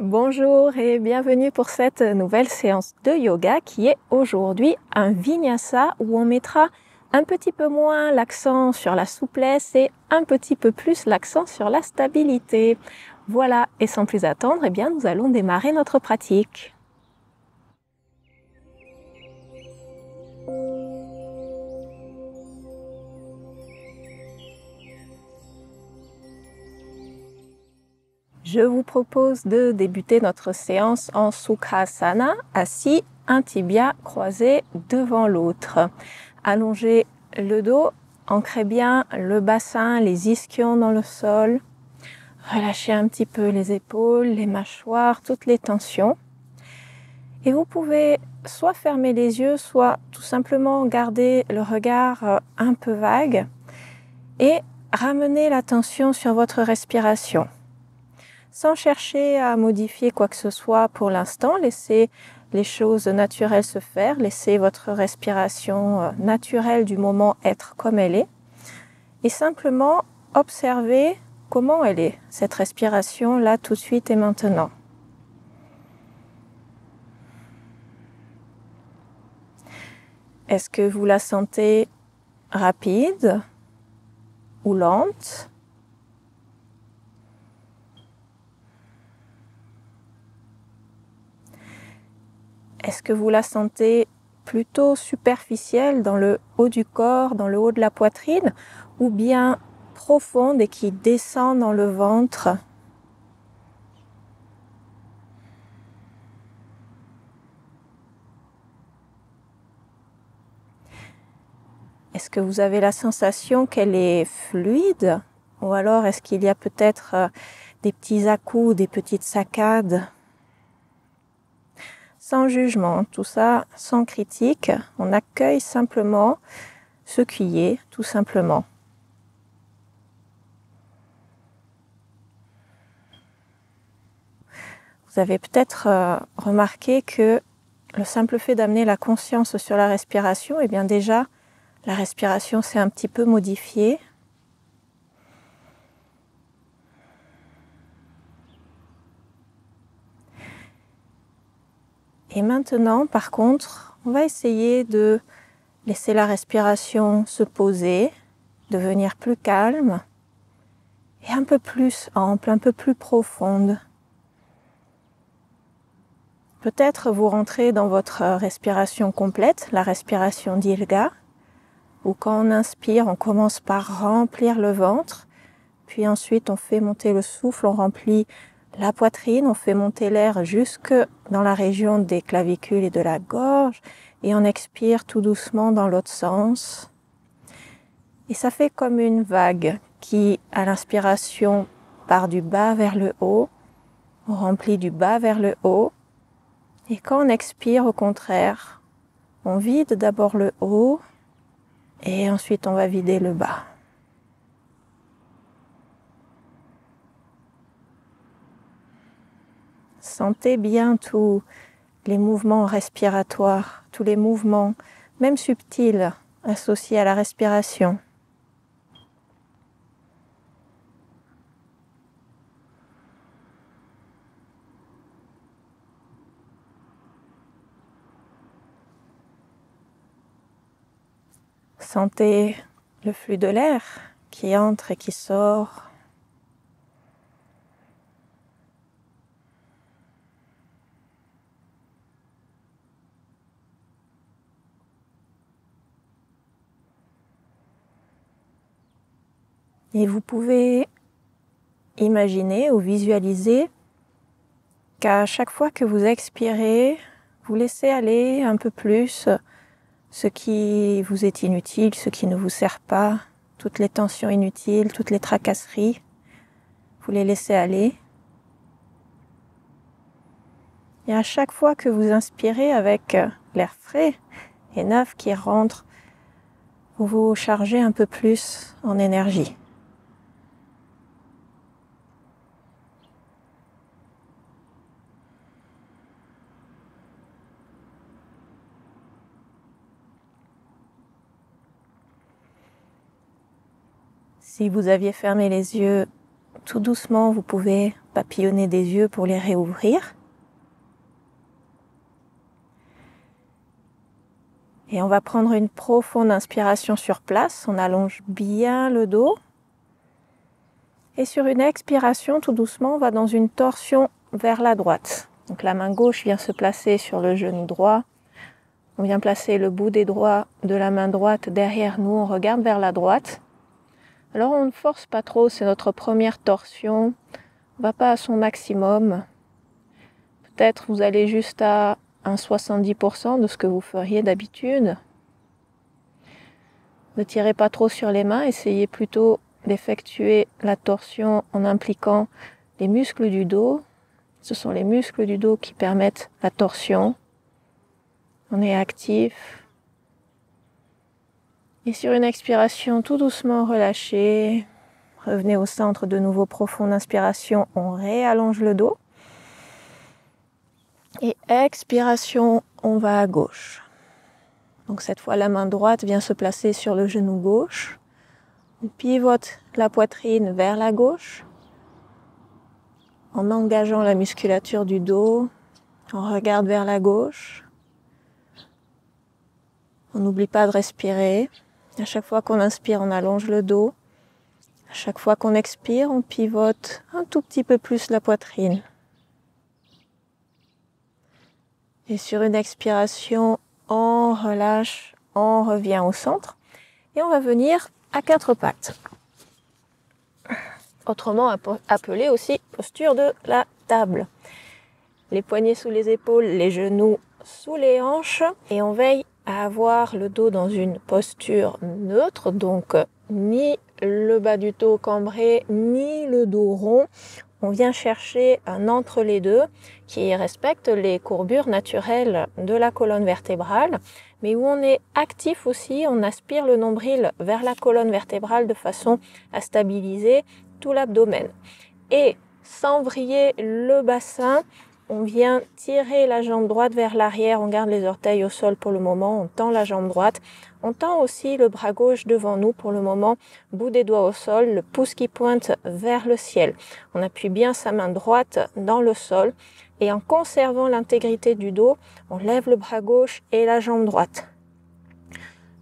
Bonjour et bienvenue pour cette nouvelle séance de yoga qui est aujourd'hui un vinyasa où on mettra un petit peu moins l'accent sur la souplesse et un petit peu plus l'accent sur la stabilité. Voilà, et sans plus attendre, eh bien, nous allons démarrer notre pratique. Je vous propose de débuter notre séance en Sukhasana, assis, un tibia croisé devant l'autre. Allongez le dos, ancrez bien le bassin, les ischions dans le sol. Relâchez un petit peu les épaules, les mâchoires, toutes les tensions. Et vous pouvez soit fermer les yeux, soit tout simplement garder le regard un peu vague et ramener l'attention sur votre respiration. Sans chercher à modifier quoi que ce soit pour l'instant, laissez les choses naturelles se faire, laissez votre respiration naturelle du moment être comme elle est et simplement observez comment elle est, cette respiration là tout de suite et maintenant. Est-ce que vous la sentez rapide ou lente ? Est-ce que vous la sentez plutôt superficielle dans le haut du corps, dans le haut de la poitrine, ou bien profonde et qui descend dans le ventre ? Est-ce que vous avez la sensation qu'elle est fluide, ou alors est-ce qu'il y a peut-être des petits à-coups, des petites saccades ? Sans jugement, tout ça sans critique, on accueille simplement ce qui est, tout simplement. Vous avez peut-être remarqué que le simple fait d'amener la conscience sur la respiration, eh bien déjà, la respiration s'est un petit peu modifiée. Et maintenant, par contre, on va essayer de laisser la respiration se poser, devenir plus calme et un peu plus ample, un peu plus profonde. Peut-être vous rentrez dans votre respiration complète, la respiration Dirga, où quand on inspire, on commence par remplir le ventre, puis ensuite on fait monter le souffle, on remplit la poitrine, on fait monter l'air jusque dans la région des clavicules et de la gorge, et on expire tout doucement dans l'autre sens. Et ça fait comme une vague qui, à l'inspiration, part du bas vers le haut, on remplit du bas vers le haut, et quand on expire, au contraire, on vide d'abord le haut, et ensuite on va vider le bas. Sentez bien tous les mouvements respiratoires, tous les mouvements, même subtils, associés à la respiration. Sentez le flux de l'air qui entre et qui sort. Et vous pouvez imaginer ou visualiser qu'à chaque fois que vous expirez, vous laissez aller un peu plus ce qui vous est inutile, ce qui ne vous sert pas, toutes les tensions inutiles, toutes les tracasseries, vous les laissez aller. Et à chaque fois que vous inspirez avec l'air frais et neuf qui rentre, vous vous chargez un peu plus en énergie. Si vous aviez fermé les yeux, tout doucement, vous pouvez papillonner des yeux pour les réouvrir. Et on va prendre une profonde inspiration sur place. On allonge bien le dos. Et sur une expiration, tout doucement, on va dans une torsion vers la droite. Donc la main gauche vient se placer sur le genou droit. On vient placer le bout des doigts de la main droite derrière nous. On regarde vers la droite. Alors on ne force pas trop, c'est notre première torsion. On ne va pas à son maximum. Peut-être vous allez juste à un 70% de ce que vous feriez d'habitude. Ne tirez pas trop sur les mains, essayez plutôt d'effectuer la torsion en impliquant les muscles du dos. Ce sont les muscles du dos qui permettent la torsion. On est actif. Et sur une expiration, tout doucement relâchez. Revenez au centre, de nouveau profonde inspiration, on réallonge le dos. Et expiration, on va à gauche. Donc cette fois, la main droite vient se placer sur le genou gauche. On pivote la poitrine vers la gauche en engageant la musculature du dos. On regarde vers la gauche. On n'oublie pas de respirer. À chaque fois qu'on inspire, on allonge le dos. À chaque fois qu'on expire, on pivote un tout petit peu plus la poitrine. Et sur une expiration, on relâche, on revient au centre. Et on va venir à quatre pattes. Autrement appelée aussi posture de la table. Les poignets sous les épaules, les genoux sous les hanches. Et on veille à avoir le dos dans une posture neutre, donc ni le bas du dos cambré, ni le dos rond. On vient chercher un entre les deux qui respecte les courbures naturelles de la colonne vertébrale, mais où on est actif aussi, on aspire le nombril vers la colonne vertébrale de façon à stabiliser tout l'abdomen. Et sans vriller le bassin, on vient tirer la jambe droite vers l'arrière, on garde les orteils au sol pour le moment, on tend la jambe droite. On tend aussi le bras gauche devant nous pour le moment, bout des doigts au sol, le pouce qui pointe vers le ciel. On appuie bien sa main droite dans le sol et en conservant l'intégrité du dos, on lève le bras gauche et la jambe droite.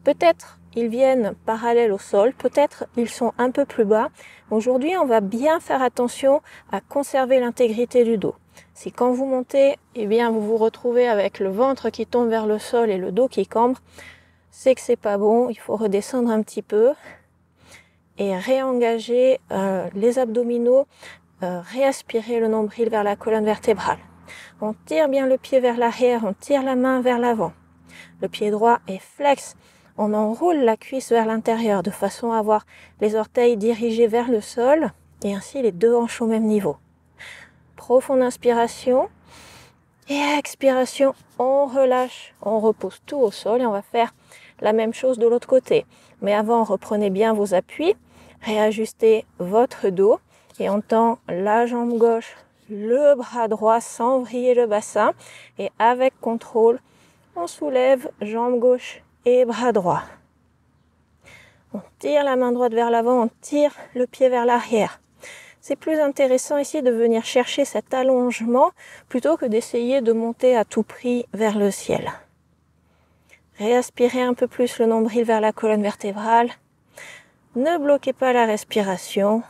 Peut-être ils viennent parallèles au sol, peut-être ils sont un peu plus bas. Aujourd'hui, on va bien faire attention à conserver l'intégrité du dos. Si quand vous montez, eh bien, vous vous retrouvez avec le ventre qui tombe vers le sol et le dos qui cambre, c'est que c'est pas bon, il faut redescendre un petit peu et réengager les abdominaux, réaspirer le nombril vers la colonne vertébrale. On tire bien le pied vers l'arrière, on tire la main vers l'avant. Le pied droit est flex. On enroule la cuisse vers l'intérieur de façon à avoir les orteils dirigés vers le sol et ainsi les deux hanches au même niveau. Profonde inspiration et expiration, on relâche, on repose tout au sol et on va faire la même chose de l'autre côté. Mais avant, reprenez bien vos appuis, réajustez votre dos et on tend la jambe gauche, le bras droit sans vriller le bassin et avec contrôle, on soulève jambe gauche et bras droit. On tire la main droite vers l'avant, on tire le pied vers l'arrière. C'est plus intéressant ici de venir chercher cet allongement plutôt que d'essayer de monter à tout prix vers le ciel. Réaspirez un peu plus le nombril vers la colonne vertébrale. Ne bloquez pas la respiration.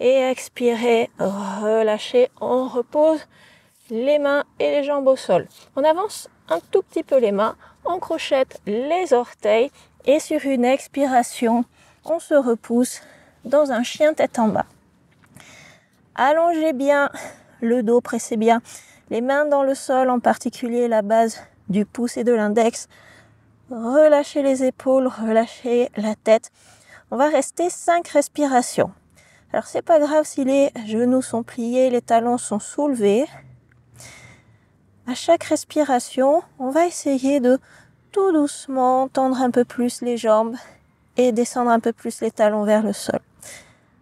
Et expirez, relâchez, on repose les mains et les jambes au sol. On avance un tout petit peu les mains, on crochette les orteils et sur une expiration, on se repousse dans un chien tête en bas. Allongez bien le dos, pressez bien les mains dans le sol, en particulier la base du pouce et de l'index. Relâchez les épaules, relâchez la tête. On va rester 5 respirations. Alors c'est pas grave si les genoux sont pliés, les talons sont soulevés. À chaque respiration, on va essayer de tout doucement tendre un peu plus les jambes et descendre un peu plus les talons vers le sol.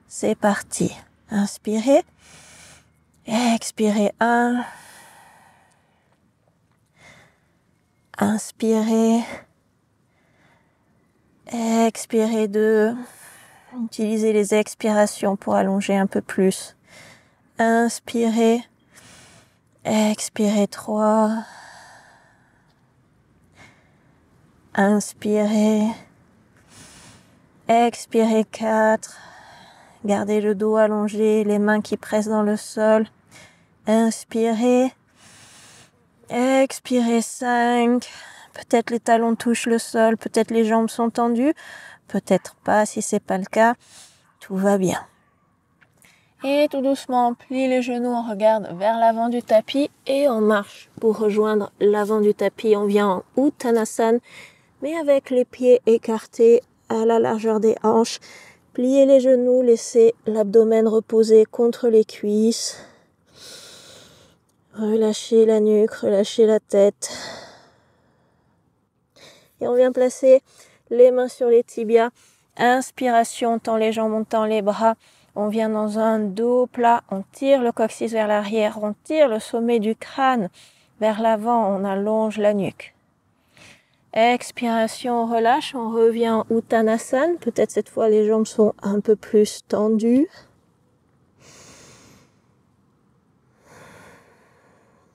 C'est parti. Inspirez. Expirez 1. Inspirez. Expirez 2. Utilisez les expirations pour allonger un peu plus Inspirez. Expirez 3. Inspirez. Expirez 4. Gardez le dos allongé, les mains qui pressent dans le sol. Inspirez. Expirez 5. Peut-être les talons touchent le sol, peut-être les jambes sont tendues, peut-être pas. Si c'est pas le cas, tout va bien. Et tout doucement, on plie les genoux, on regarde vers l'avant du tapis et on marche pour rejoindre l'avant du tapis. On vient en Uttanasana, mais avec les pieds écartés à la largeur des hanches. Pliez les genoux, laissez l'abdomen reposer contre les cuisses. Relâchez la nuque, relâchez la tête. Et on vient placer les mains sur les tibias. Inspiration, on tend les jambes, on tend les bras. On vient dans un dos plat, on tire le coccyx vers l'arrière, on tire le sommet du crâne vers l'avant, on allonge la nuque. Expiration, on relâche, on revient en Uttanasana. Peut-être cette fois les jambes sont un peu plus tendues.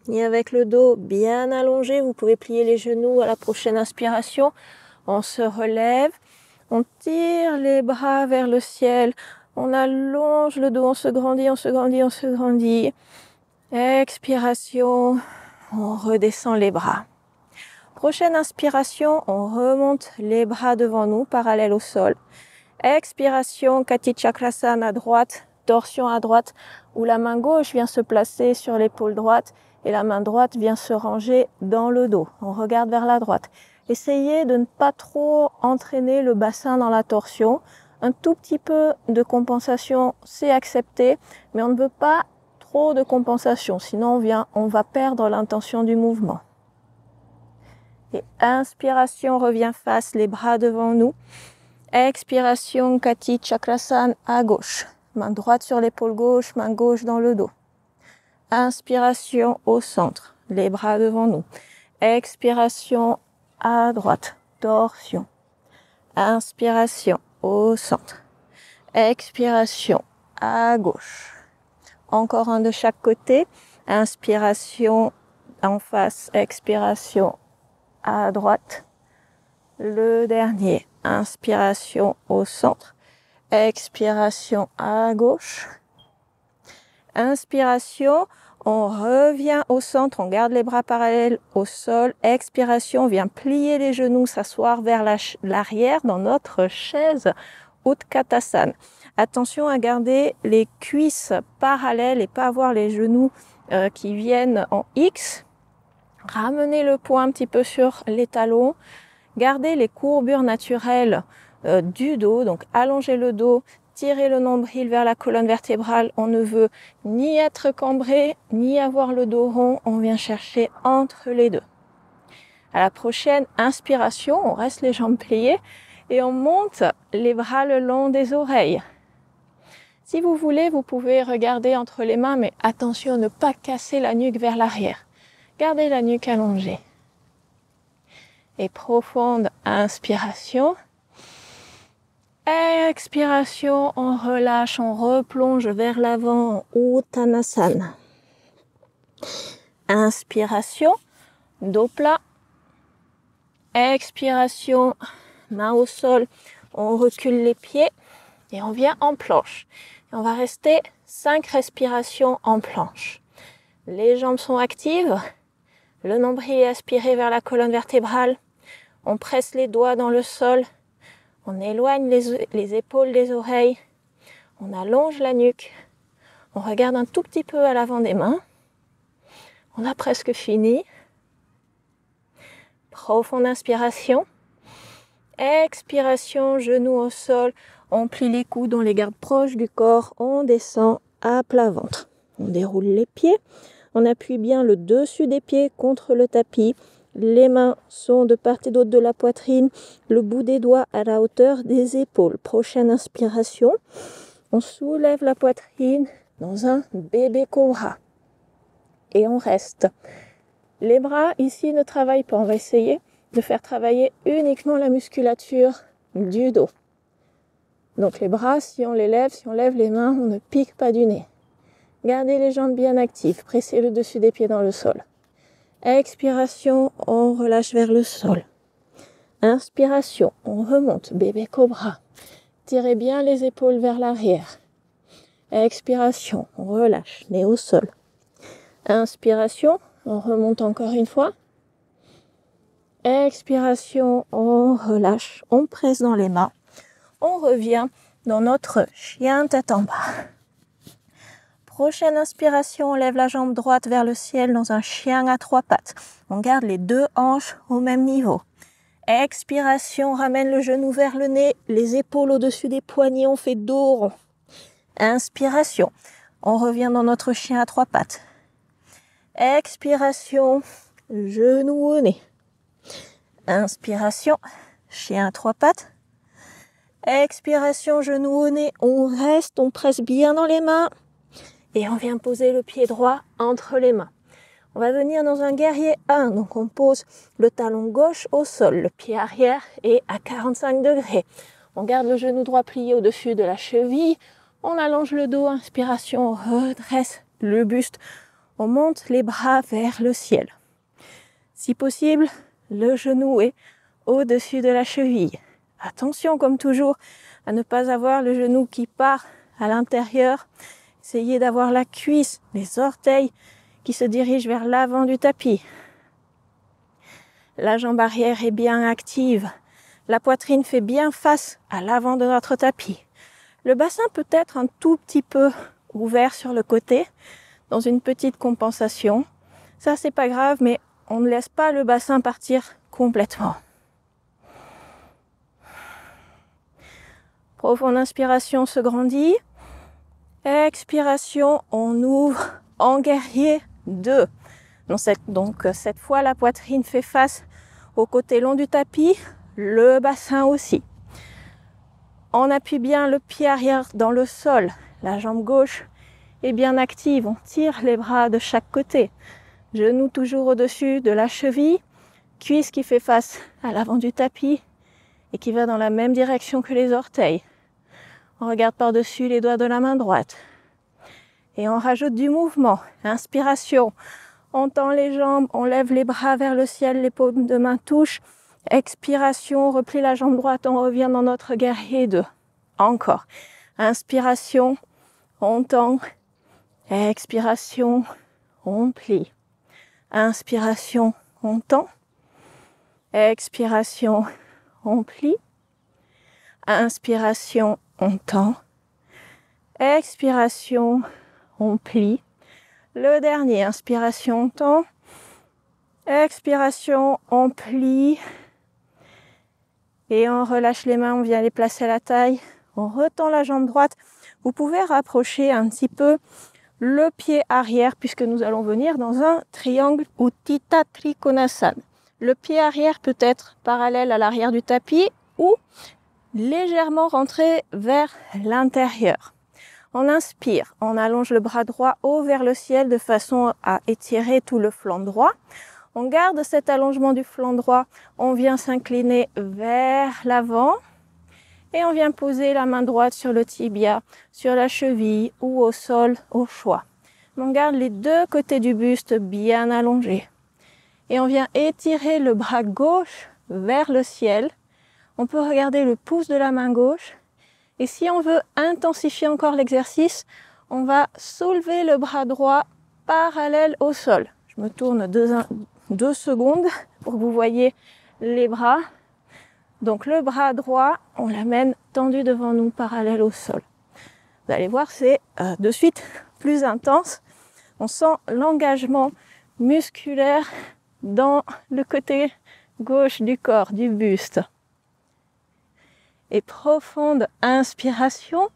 Et avec le dos bien allongé, vous pouvez plier les genoux à la prochaine inspiration. On se relève, on tire les bras vers le ciel. On allonge le dos, on se grandit, on se grandit, on se grandit. Expiration, on redescend les bras. Prochaine inspiration, on remonte les bras devant nous, parallèles au sol. Expiration, Kati Chakrasana à droite, torsion à droite, où la main gauche vient se placer sur l'épaule droite et la main droite vient se ranger dans le dos. On regarde vers la droite. Essayez de ne pas trop entraîner le bassin dans la torsion. Un tout petit peu de compensation, c'est accepté, mais on ne veut pas trop de compensation, sinon on va perdre l'intention du mouvement. Et inspiration, revient face, les bras devant nous. Expiration, Kati Chakrasana à gauche. Main droite sur l'épaule gauche, main gauche dans le dos. Inspiration au centre, les bras devant nous. Expiration à droite, torsion. Inspiration au centre. Expiration à gauche. Encore un de chaque côté. Inspiration en face, expiration à droite. Le dernier, inspiration au centre. Expiration à gauche. Inspiration, on revient au centre, on garde les bras parallèles au sol. Expiration, on vient plier les genoux, s'asseoir vers l'arrière dans notre chaise Utkatasana. Attention à garder les cuisses parallèles et pas avoir les genoux qui viennent en X. Ramenez le poids un petit peu sur les talons. Gardez les courbures naturelles du dos, donc allongez le dos, tirez le nombril vers la colonne vertébrale. On ne veut ni être cambré, ni avoir le dos rond. On vient chercher entre les deux. À la prochaine inspiration, on reste les jambes pliées et on monte les bras le long des oreilles. Si vous voulez, vous pouvez regarder entre les mains, mais attention à ne pas casser la nuque vers l'arrière. Gardez la nuque allongée. Et profonde inspiration. Expiration, on relâche, on replonge vers l'avant, Uttanasana. Inspiration, dos plat. Expiration, main au sol, on recule les pieds et on vient en planche. Et on va rester 5 respirations en planche. Les jambes sont actives, le nombril est aspiré vers la colonne vertébrale. On presse les doigts dans le sol, on éloigne les épaules des oreilles, on allonge la nuque, on regarde un tout petit peu à l'avant des mains. On a presque fini. Profonde inspiration. Expiration, genoux au sol, on plie les coudes, on les garde proches du corps, on descend à plat ventre. On déroule les pieds, on appuie bien le dessus des pieds contre le tapis. Les mains sont de part et d'autre de la poitrine, le bout des doigts à la hauteur des épaules. Prochaine inspiration, on soulève la poitrine dans un bébé cobra. Et on reste. Les bras ici ne travaillent pas, on va essayer de faire travailler uniquement la musculature du dos. Donc les bras, si on lève les mains, on ne pique pas du nez. Gardez les jambes bien actives. Pressez le dessus des pieds dans le sol. Expiration, on relâche vers le sol. Inspiration, on remonte, bébé cobra. Tirez bien les épaules vers l'arrière. Expiration, on relâche, nez au sol. Inspiration, on remonte encore une fois. Expiration, on relâche, on presse dans les mains. On revient dans notre chien tête en bas. Prochaine inspiration, on lève la jambe droite vers le ciel dans un chien à 3 pattes. On garde les 2 hanches au même niveau. Expiration, ramène le genou vers le nez, les épaules au-dessus des poignets, on fait dos rond. Inspiration, on revient dans notre chien à 3 pattes. Expiration, genou au nez. Inspiration, chien à 3 pattes. Expiration, genou au nez, on reste, on presse bien dans les mains. Et on vient poser le pied droit entre les mains. On va venir dans un guerrier 1. Donc on pose le talon gauche au sol. Le pied arrière est à 45 degrés. On garde le genou droit plié au-dessus de la cheville. On allonge le dos. Inspiration, on redresse le buste. On monte les bras vers le ciel. Si possible, le genou est au-dessus de la cheville. Attention, comme toujours, à ne pas avoir le genou qui part à l'intérieur. Essayez d'avoir la cuisse, les orteils qui se dirigent vers l'avant du tapis. La jambe arrière est bien active. La poitrine fait bien face à l'avant de notre tapis. Le bassin peut être un tout petit peu ouvert sur le côté, dans une petite compensation. Ça, c'est pas grave, mais on ne laisse pas le bassin partir complètement. Profonde inspiration se grandit. Expiration, on ouvre en guerrier 2. Donc cette fois, la poitrine fait face au côté long du tapis, le bassin aussi. On appuie bien le pied arrière dans le sol. La jambe gauche est bien active. On tire les bras de chaque côté. Genou toujours au-dessus de la cheville. Cuisse qui fait face à l'avant du tapis et qui va dans la même direction que les orteils. On regarde par-dessus les doigts de la main droite. Et on rajoute du mouvement. Inspiration. On tend les jambes, on lève les bras vers le ciel, les paumes de main touchent. Expiration, on replie la jambe droite, on revient dans notre guerrier 2. Encore. Inspiration, on tend. Expiration, on plie. Inspiration, on tend. Expiration, on plie. Inspiration, on tend. Expiration, on plie. Le dernier, inspiration, on tend. Expiration, on plie. Et on relâche les mains, on vient les placer à la taille. On retend la jambe droite. Vous pouvez rapprocher un petit peu le pied arrière puisque nous allons venir dans un triangle Utthita Trikonasana. Le pied arrière peut être parallèle à l'arrière du tapis ou légèrement rentré vers l'intérieur. On inspire, on allonge le bras droit haut vers le ciel de façon à étirer tout le flanc droit. On garde cet allongement du flanc droit, on vient s'incliner vers l'avant et on vient poser la main droite sur le tibia, sur la cheville ou au sol au choix. On garde les 2 côtés du buste bien allongés. Et on vient étirer le bras gauche vers le ciel. On peut regarder le pouce de la main gauche. Et si on veut intensifier encore l'exercice, on va soulever le bras droit parallèle au sol. Je me tourne 2 secondes pour que vous voyez les bras. Donc le bras droit, on l'amène tendu devant nous, parallèle au sol. Vous allez voir, c'est de suite plus intense. On sent l'engagement musculaire dans le côté gauche du corps, du buste. Et profonde inspiration.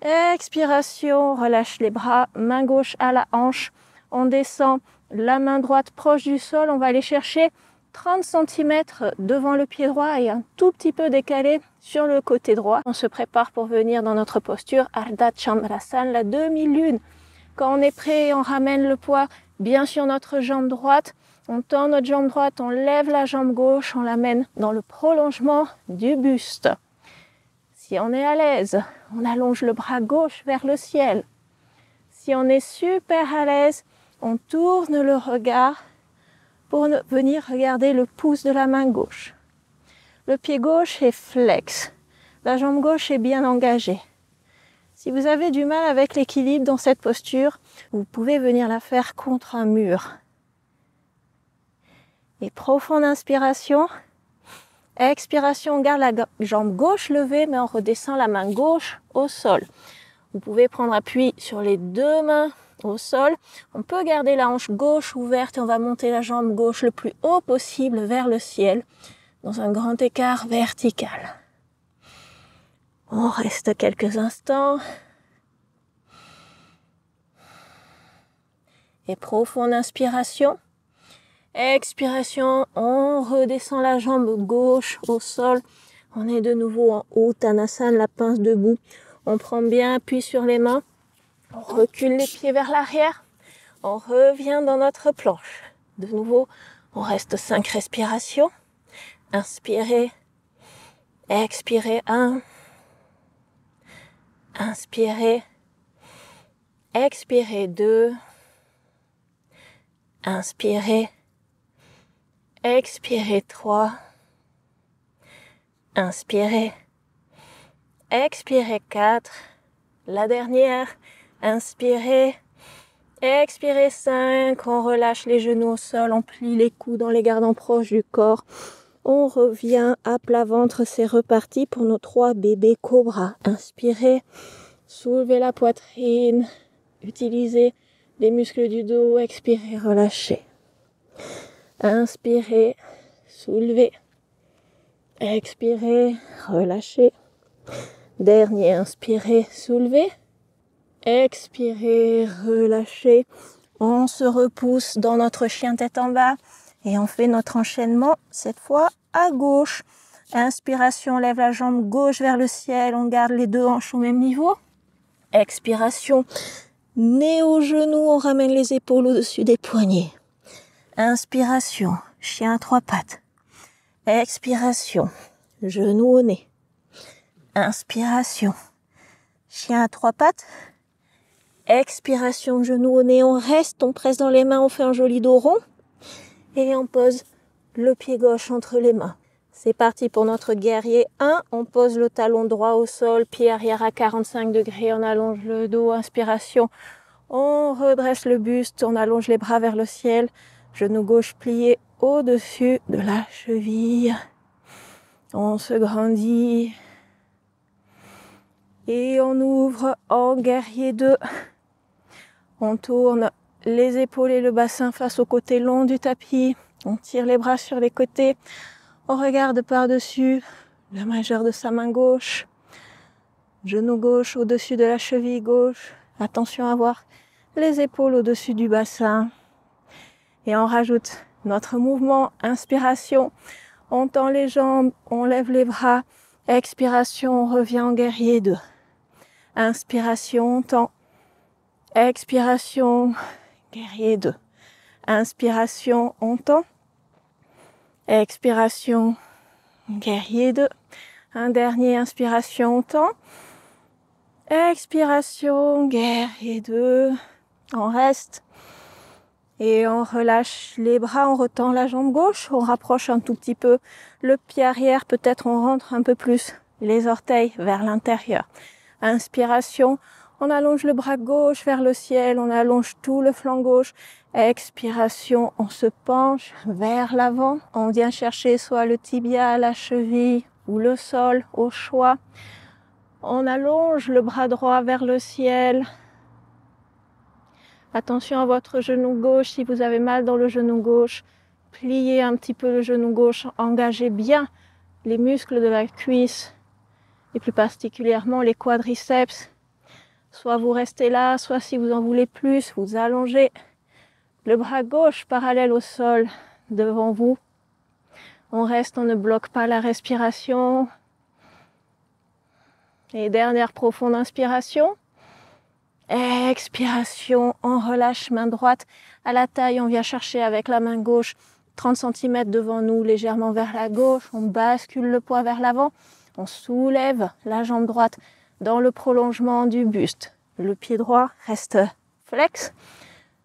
Expiration, relâche les bras, main gauche à la hanche. On descend la main droite proche du sol. On va aller chercher 30 cm devant le pied droit et un tout petit peu décalé sur le côté droit. On se prépare pour venir dans notre posture Ardha Chandrasana, la demi-lune. Quand on est prêt, on ramène le poids bien sur notre jambe droite. On tend notre jambe droite, on lève la jambe gauche, on l'amène dans le prolongement du buste. Si on est à l'aise, on allonge le bras gauche vers le ciel. Si on est super à l'aise, on tourne le regard pour venir regarder le pouce de la main gauche. Le pied gauche est flex. La jambe gauche est bien engagée. Si vous avez du mal avec l'équilibre dans cette posture, vous pouvez venir la faire contre un mur. Et profonde inspiration. Expiration, on garde la jambe gauche levée, mais on redescend la main gauche au sol. Vous pouvez prendre appui sur les deux mains au sol. On peut garder la hanche gauche ouverte et on va monter la jambe gauche le plus haut possible vers le ciel, dans un grand écart vertical. On reste quelques instants. Et profonde inspiration. Expiration, on redescend la jambe gauche au sol. On est de nouveau en Uttanasana, la pince debout. On prend bien appui sur les mains. On recule les pieds vers l'arrière. On revient dans notre planche. De nouveau, on reste 5 respirations. Inspirez. Expirez 1. Inspirez. Expirez 2. Inspirez. Expirez 3. Inspirez. Expirez 4. La dernière. Inspirez. Expirez 5. On relâche les genoux au sol. On plie les coudes en les gardant proches du corps. On revient à plat ventre. C'est reparti pour nos 3 bébés cobras. Inspirez. Soulevez la poitrine. Utilisez les muscles du dos. Expirez. Relâchez. Inspirez, soulevez, expirez, relâchez. Dernier, inspirez, soulevez, expirez, relâchez. On se repousse dans notre chien tête en bas et on fait notre enchaînement, cette fois à gauche. Inspiration, on lève la jambe gauche vers le ciel, on garde les deux hanches au même niveau. Expiration, nez au genou, on ramène les épaules au-dessus des poignets. Inspiration, chien à 3 pattes. Expiration, genou au nez. Inspiration, chien à 3 pattes. Expiration, genou au nez. On reste, on presse dans les mains, on fait un joli dos rond. Et on pose le pied gauche entre les mains. C'est parti pour notre guerrier 1. On pose le talon droit au sol, pied arrière à 45 degrés. On allonge le dos, inspiration. On redresse le buste, on allonge les bras vers le ciel. Genou gauche plié au-dessus de la cheville. On se grandit. Et on ouvre en guerrier 2. On tourne les épaules et le bassin face au côté long du tapis. On tire les bras sur les côtés. On regarde par-dessus le majeur de sa main gauche. Genou gauche au-dessus de la cheville gauche. Attention à avoir les épaules au-dessus du bassin. Et on rajoute notre mouvement, inspiration, on tend les jambes, on lève les bras, expiration, on revient en guerrier 2. Inspiration, on tend, expiration, guerrier 2. Inspiration, on tend, expiration, guerrier 2. Un dernier, inspiration, on tend, expiration, guerrier 2. On reste. Et on relâche les bras, on retend la jambe gauche, on rapproche un tout petit peu le pied arrière, peut-être on rentre un peu plus les orteils vers l'intérieur. Inspiration, on allonge le bras gauche vers le ciel, on allonge tout le flanc gauche. Expiration, on se penche vers l'avant, on vient chercher soit le tibia, la cheville ou le sol au choix. On allonge le bras droit vers le ciel. Attention à votre genou gauche, si vous avez mal dans le genou gauche, pliez un petit peu le genou gauche, engagez bien les muscles de la cuisse et plus particulièrement les quadriceps. Soit vous restez là, soit si vous en voulez plus, vous allongez le bras gauche parallèle au sol devant vous. On reste, on ne bloque pas la respiration. Et dernière profonde inspiration. Expiration, on relâche main droite à la taille, on vient chercher avec la main gauche 30 cm devant nous, légèrement vers la gauche, on bascule le poids vers l'avant, on soulève la jambe droite dans le prolongement du buste. Le pied droit reste flex.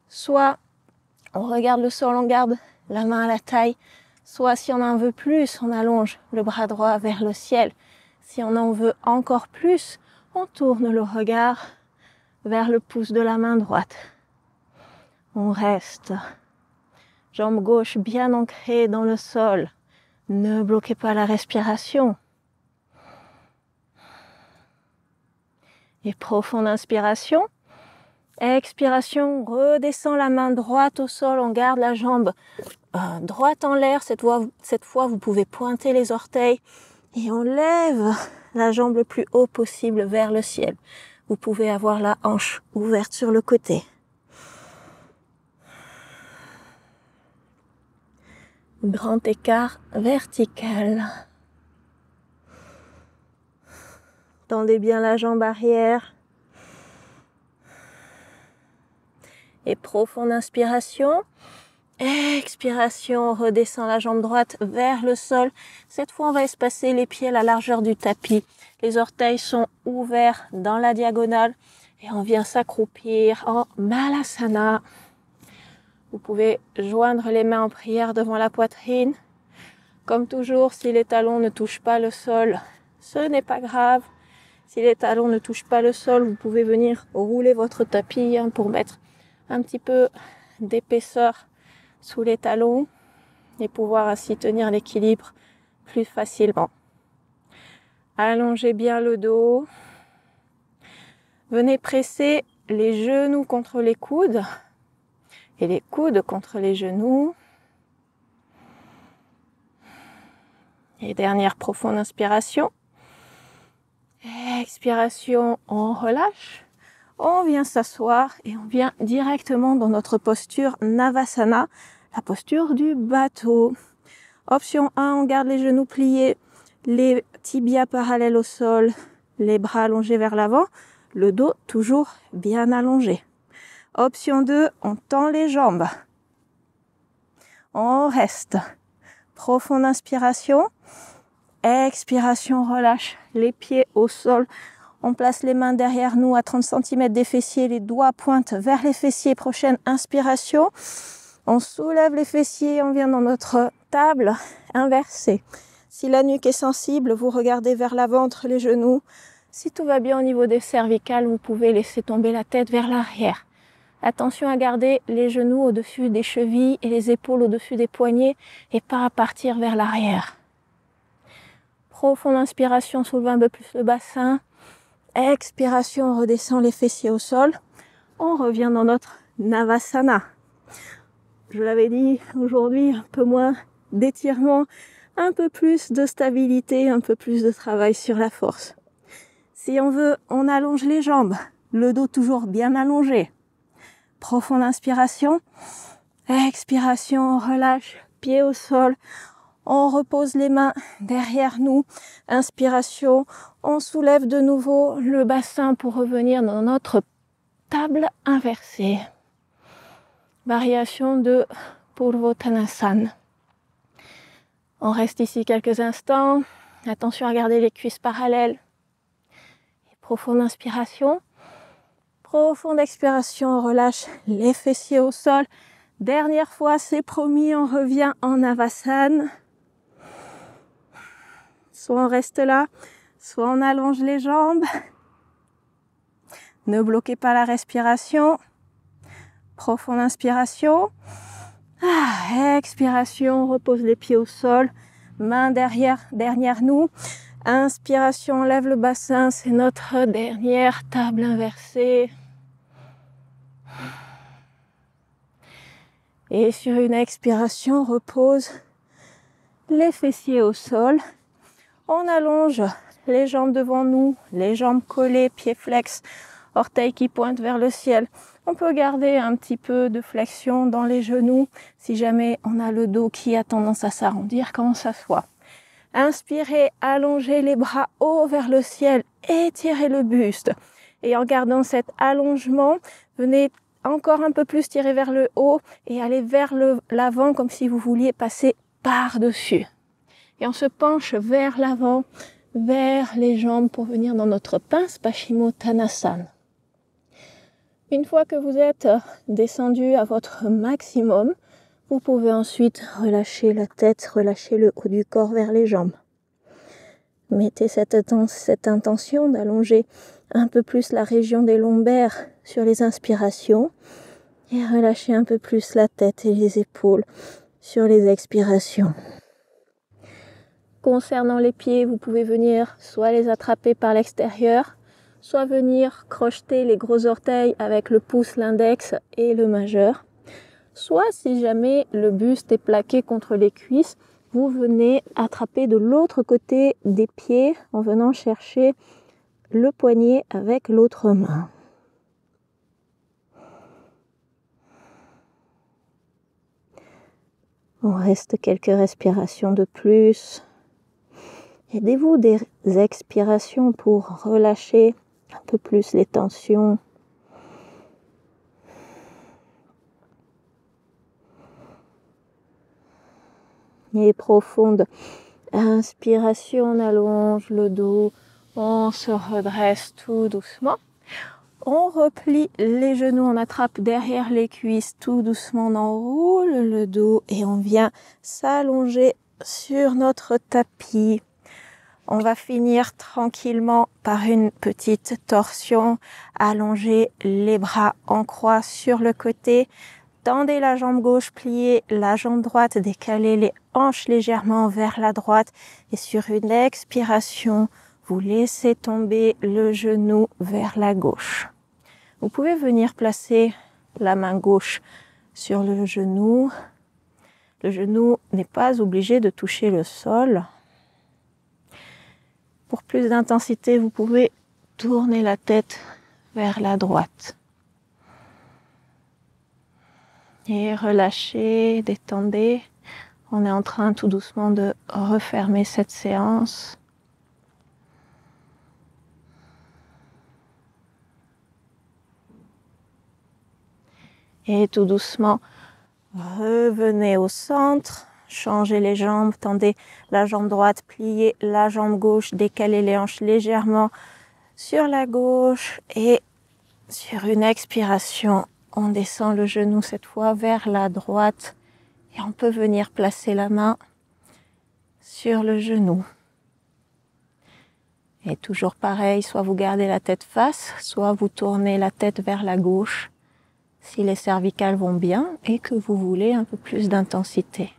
Soit on regarde le sol, on garde la main à la taille. Soit si on en veut plus, on allonge le bras droit vers le ciel. Si on en veut encore plus, on tourne le regard vers le pouce de la main droite. On reste. Jambe gauche bien ancrée dans le sol. Ne bloquez pas la respiration. Et profonde inspiration. Expiration, redescend la main droite au sol. On garde la jambe droite en l'air. Cette fois, vous pouvez pointer les orteils. Et on lève la jambe le plus haut possible vers le ciel. Vous pouvez avoir la hanche ouverte sur le côté. Grand écart vertical. Tendez bien la jambe arrière. Et profonde inspiration. Expiration, redescend la jambe droite vers le sol. Cette fois, on va espacer les pieds à la largeur du tapis. Les orteils sont ouverts dans la diagonale. Et on vient s'accroupir en Malasana. Vous pouvez joindre les mains en prière devant la poitrine. Comme toujours, si les talons ne touchent pas le sol, ce n'est pas grave. Si les talons ne touchent pas le sol, vous pouvez venir rouler votre tapis pour mettre un petit peu d'épaisseur sous les talons et pouvoir ainsi tenir l'équilibre plus facilement. Allongez bien le dos. Venez presser les genoux contre les coudes et les coudes contre les genoux. Et dernière profonde inspiration. Expiration, on relâche. On vient s'asseoir et on vient directement dans notre posture Navasana, la posture du bateau. Option 1, on garde les genoux pliés, les tibias parallèles au sol, les bras allongés vers l'avant, le dos toujours bien allongé. Option 2, on tend les jambes. On reste. Profonde inspiration. Expiration, relâche les pieds au sol. On place les mains derrière nous à 30 cm des fessiers. Les doigts pointent vers les fessiers. Prochaine inspiration. On soulève les fessiers. On vient dans notre table inversée. Si la nuque est sensible, vous regardez vers l'avant entre les genoux. Si tout va bien au niveau des cervicales, vous pouvez laisser tomber la tête vers l'arrière. Attention à garder les genoux au-dessus des chevilles et les épaules au-dessus des poignets et pas à partir vers l'arrière. Profonde inspiration, soulevez un peu plus le bassin. Expiration, on redescend les fessiers au sol. On revient dans notre Navasana. Je l'avais dit, aujourd'hui, un peu moins d'étirement, un peu plus de stabilité, un peu plus de travail sur la force. Si on veut, on allonge les jambes, le dos toujours bien allongé. Profonde inspiration. Expiration, on relâche, pied au sol. On repose les mains derrière nous. Inspiration, on soulève de nouveau le bassin pour revenir dans notre table inversée. Variation de Purvottanasana. On reste ici quelques instants. Attention à garder les cuisses parallèles. Et profonde inspiration. Profonde expiration, on relâche les fessiers au sol. Dernière fois, c'est promis, on revient en Navasana. Soit on reste là, soit on allonge les jambes. Ne bloquez pas la respiration. Profonde inspiration. Expiration, on repose les pieds au sol. Main derrière nous. Inspiration, on lève le bassin, c'est notre dernière table inversée. Et sur une expiration, on repose les fessiers au sol. On allonge les jambes devant nous, les jambes collées, pieds flex, orteils qui pointent vers le ciel. On peut garder un petit peu de flexion dans les genoux si jamais on a le dos qui a tendance à s'arrondir quand on s'assoit. Inspirez, allongez les bras haut vers le ciel, étirez le buste. Et en gardant cet allongement, venez encore un peu plus tirer vers le haut et aller vers l'avant comme si vous vouliez passer par-dessus. Et on se penche vers l'avant, vers les jambes pour venir dans notre pince Paschimottanasana. Une fois que vous êtes descendu à votre maximum, vous pouvez ensuite relâcher la tête, relâcher le haut du corps vers les jambes. Mettez cette intention d'allonger un peu plus la région des lombaires sur les inspirations et relâchez un peu plus la tête et les épaules sur les expirations. Concernant les pieds, vous pouvez venir soit les attraper par l'extérieur, soit venir crocheter les gros orteils avec le pouce, l'index et le majeur. Soit, si jamais le buste est plaqué contre les cuisses, vous venez attraper de l'autre côté des pieds en venant chercher le poignet avec l'autre main. On reste quelques respirations de plus. Aidez-vous des expirations pour relâcher un peu plus les tensions. Et profonde inspiration, on allonge le dos, on se redresse tout doucement. On replie les genoux, on attrape derrière les cuisses, tout doucement on enroule le dos et on vient s'allonger sur notre tapis. On va finir tranquillement par une petite torsion. Allongez les bras en croix sur le côté. Tendez la jambe gauche, pliez la jambe droite, décalez les hanches légèrement vers la droite. Et sur une expiration, vous laissez tomber le genou vers la gauche. Vous pouvez venir placer la main gauche sur le genou. Le genou n'est pas obligé de toucher le sol. Pour plus d'intensité, vous pouvez tourner la tête vers la droite. Et relâchez, détendez. On est en train tout doucement de refermer cette séance. Et tout doucement, revenez au centre. Changez les jambes, tendez la jambe droite, pliez la jambe gauche, décalez les hanches légèrement sur la gauche et sur une expiration, on descend le genou cette fois vers la droite et on peut venir placer la main sur le genou. Et toujours pareil, soit vous gardez la tête face, soit vous tournez la tête vers la gauche si les cervicales vont bien et que vous voulez un peu plus d'intensité.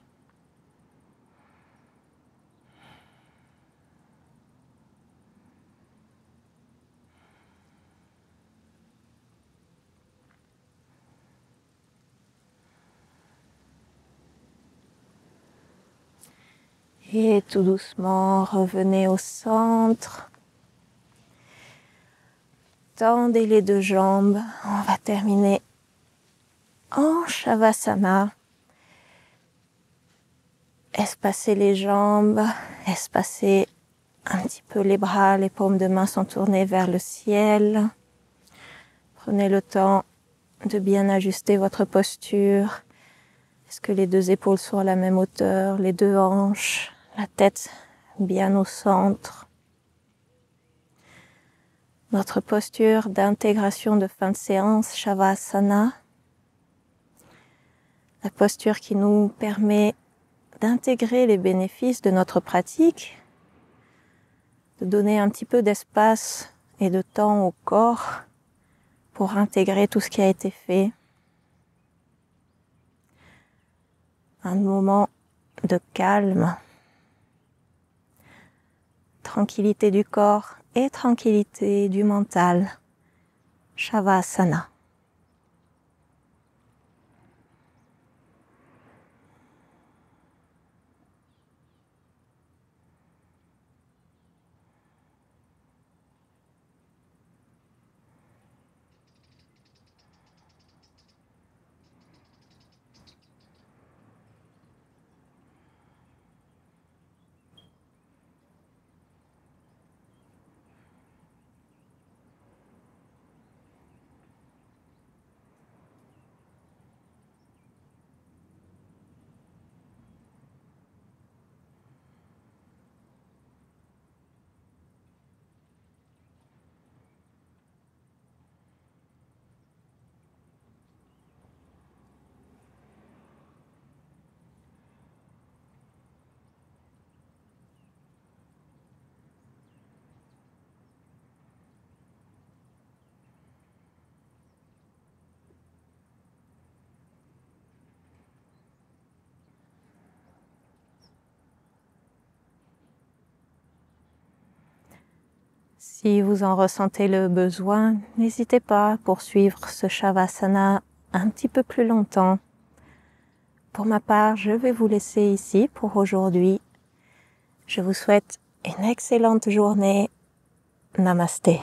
Et tout doucement, revenez au centre. Tendez les deux jambes. On va terminer en Shavasana. Espacez les jambes, espacez un petit peu les bras, les paumes de main sont tournées vers le ciel. Prenez le temps de bien ajuster votre posture. Est-ce que les deux épaules sont à la même hauteur, les deux hanches, la tête bien au centre. Notre posture d'intégration de fin de séance, Shavasana. La posture qui nous permet d'intégrer les bénéfices de notre pratique, de donner un petit peu d'espace et de temps au corps pour intégrer tout ce qui a été fait. Un moment de calme, tranquillité du corps et tranquillité du mental. Shavasana. Si vous en ressentez le besoin, n'hésitez pas à poursuivre ce Shavasana un petit peu plus longtemps. Pour ma part, je vais vous laisser ici pour aujourd'hui. Je vous souhaite une excellente journée. Namasté.